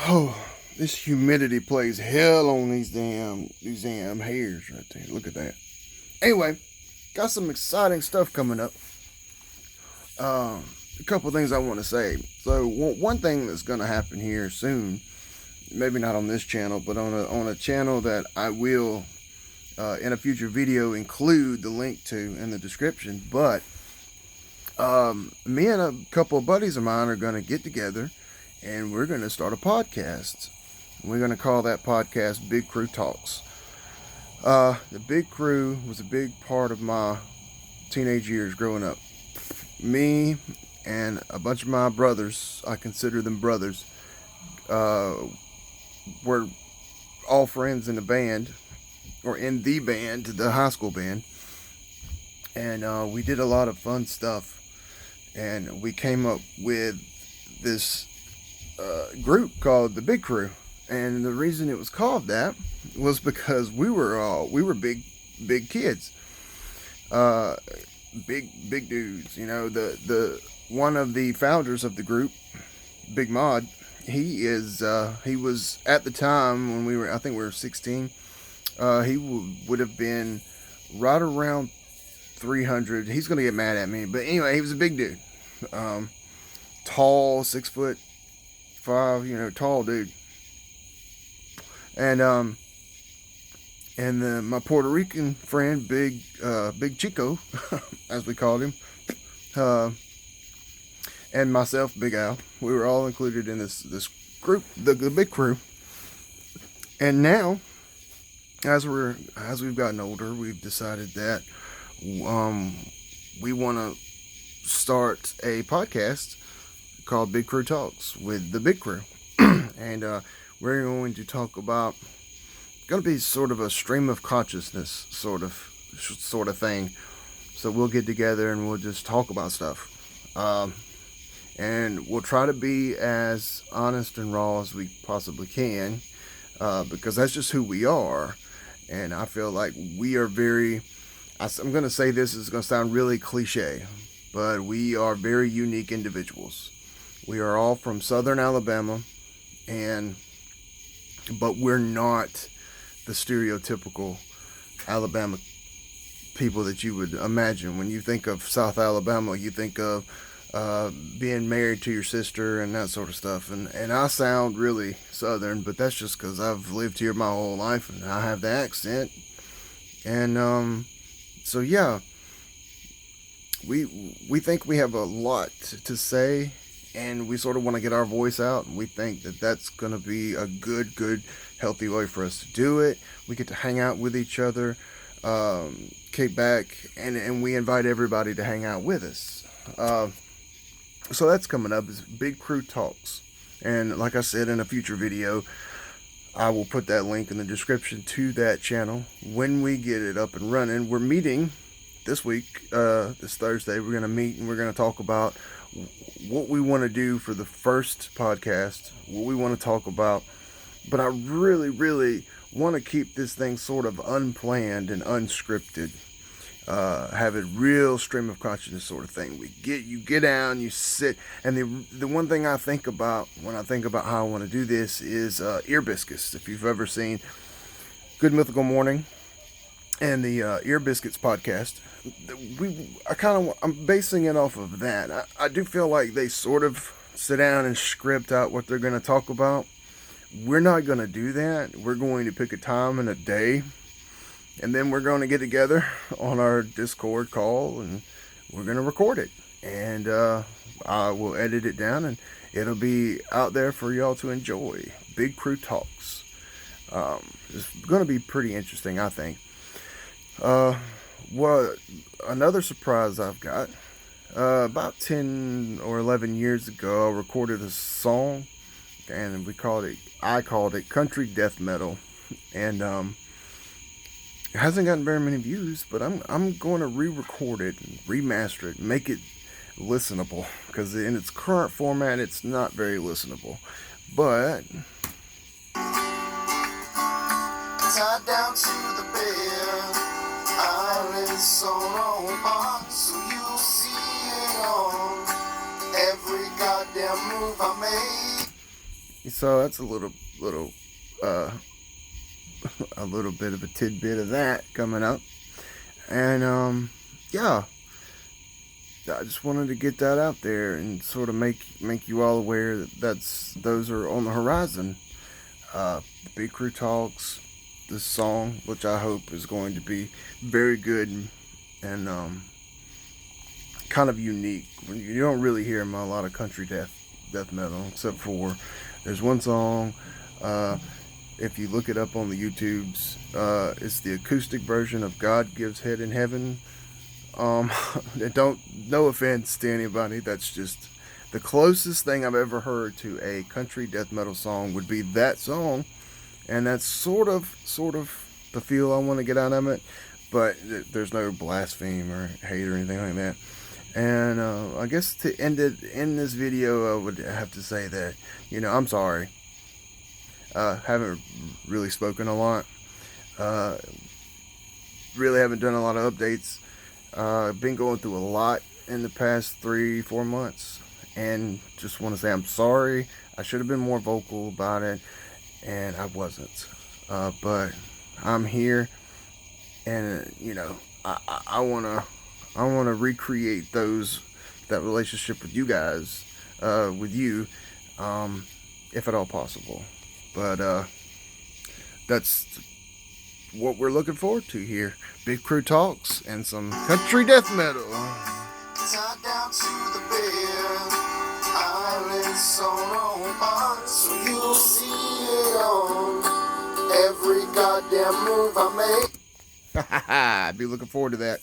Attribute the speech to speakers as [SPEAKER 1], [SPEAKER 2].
[SPEAKER 1] Oh, this humidity plays hell on these damn hairs right there. Look at that. Anyway, got some exciting stuff coming up. A couple things I want to say. So one thing that's going to happen here soon, maybe not on this channel, but on a channel that I will in a future video include the link to in the description. But me and a couple of buddies of mine are going to get together and we're going to start a podcast. We're going to call that podcast Big Crew Talks. The Big Crew was a big part of my teenage years growing up. Me and a bunch of my brothers, I consider them brothers, were all friends in the band, or in the band, the high school band. And we did a lot of fun stuff. And we came up with this group called the Big Crew. And the reason it was called that was because we were big kids, big dudes. You know, the one of the founders of the group, Big Mod. He was at the time when I think we were 16. He would have been right around 300. He's gonna get mad at me, but anyway, he was a big dude, tall, 6'5", tall dude. And my Puerto Rican friend, Big Chico, as we called him, and myself, Big Al, we were all included in this group, the Big Crew. And now, as we've gotten older, we've decided that we want to start a podcast called Big Crew Talks with the Big Crew. And we're going to talk about, going to be sort of a stream of consciousness sort of thing. So we'll get together and we'll just talk about stuff. And we'll try to be as honest and raw as we possibly can, because that's just who we are. And I feel like we are I'm going to say this is going to sound really cliche, but we are very unique individuals. We are all from Southern Alabama, but we're not the stereotypical Alabama people that you would imagine. When you think of South Alabama, you think of being married to your sister and that sort of stuff. And I sound really Southern, but that's just because I've lived here my whole life and I have the accent. And so yeah, we think we have a lot to say, and we sort of want to get our voice out, and we think that that's going to be a good, healthy way for us to do it. We get to hang out with each other, kick back, and we invite everybody to hang out with us. So that's coming up, is Big Crew Talks. And like I said, in a future video, I will put that link in the description to that channel. When we get it up and running, we're meeting this week, this Thursday. We're going to meet and we're going to talk about what we want to do for the first podcast, what we want to talk about. But I really want to keep this thing sort of unplanned and unscripted. Have a real stream of consciousness sort of thing. You get down, you sit, and the one thing I think about when I think about how I want to do this is Ear Biscuits. If you've ever seen Good Mythical Morning and the Ear Biscuits podcast, I'm basing it off of that. I do feel like they sort of sit down and script out what they're going to talk about. We're not going to do that. We're going to pick a time and a day, and then we're going to get together on our Discord call, and we're going to record it. And I will edit it down, and it'll be out there for y'all to enjoy. Big Crew Talks. It's going to be pretty interesting, I think. Another surprise I've got. About 10 or 11 years ago, I recorded a song, and I called it Country Death Metal. And it hasn't gotten very many views, but I'm going to re-record it and remaster it and make it listenable, because in its current format it's not very listenable. But tied down to the bed, eyelids sewn on box, so you see it on every goddamn move I made. So that's uh, a little bit of a tidbit of that coming up. And yeah, I just wanted to get that out there and sort of make you all aware that those are on the horizon. Big Crew Talks, this song, which I hope is going to be very good and kind of unique. You don't really hear a lot of country death metal, except for there's one song. If you look it up on the YouTubes, it's the acoustic version of "God Gives Head in Heaven." Um, no offense to anybody, that's just the closest thing I've ever heard to a country death metal song would be that song, and that's sort of the feel I want to get out of it. But there's no blaspheme or hate or anything like that. And I guess to end this video, I would have to say that I'm sorry. Haven't really spoken a lot. Uh, really haven't done a lot of updates. Been going through a lot in the past 3-4 months, and just want to say I'm sorry. I should have been more vocal about it, and I wasn't. But I'm here, and I wanna recreate that relationship with you guys, with you, if at all possible. But that's what we're looking forward to here. Big Crew Talks and some country death metal. Tied down to the bed, eyelids on, so you'll see it on every goddamn move I make. Be looking forward to that.